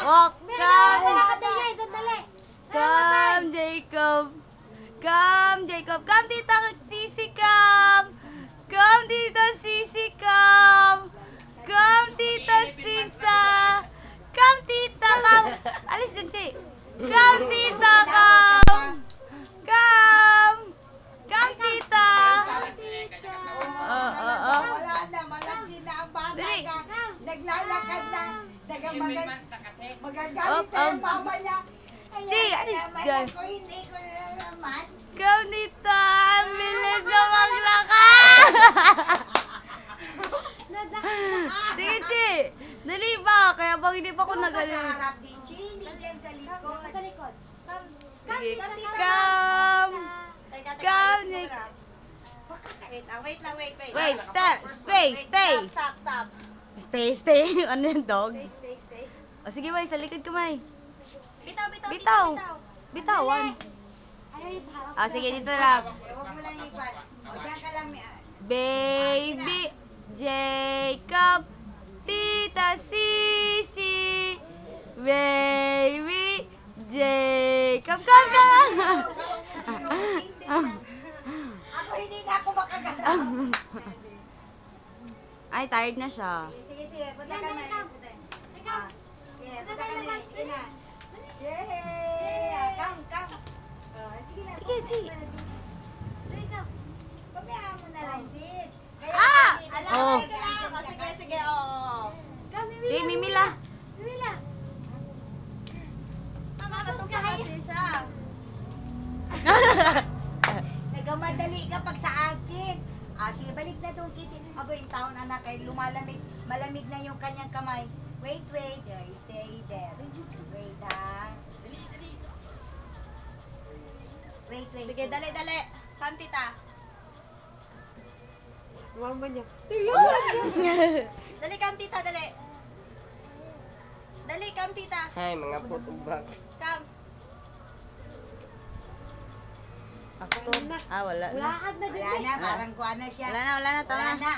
Walk, come, Jacob. Come, Jacob. Come, Tita Sisi, come. Come, Tita Sisi, come. Come, Tita Sisa. Come, Tita, come. Alis dun, si. Come, Tita, come. Come. Come, Tita. Wala na, malaki na ang bata ka. Naglalakad na. Magagalit na yung mama niya. Si, alis dyan. Ako hindi ko na naman. Come, Tita. Ang bilis na maglakad. Sige, si. Dali ba? Kaya bang hindi pa ako nagaling. Harap din, Chi. Hindi dyan sa likod. Sa likod. Sige. Come. Come, Jacob. Wait lang. Wait, stop. Stay. Stop. Stay. Ano yung dog? Stay. O sige, May. Sa likod ko, May. Bitaw. Bitawan. Ah, sige, dito lang. Huwag mo lang ikwan. O, dyan ka lang. Baby Jacob, Tita Sisi. Baby Jacob. Come. Ako hindi na ako makagalaw. Ay, tired na siya. Sige. Punta ka na. Sige, punta ka na. Sige na. Yay! Come. Sige lang. Sige. Pabayaan mo na lang, bitch. Alam Oh. ko lang. Sige, oo. Hey, Mimila. Mama, matuka kasi siya. Nagamadali ka pag sa akin. Sige, balik na doon, Kitty. Yung taon, anak, ay lumalamig. Malamig na yung kanyang kamay. Wait. Stay there. Wait, ha. Wait. Sige, dali. Come, Tita. Mama niya. Dali, come, Tita, dali. Dali, come, Tita. Hi, mga putong bag. Come. Ako to. Ah, wala na. Wala na, parang kuha na siya. Wala na, tama. Wala na.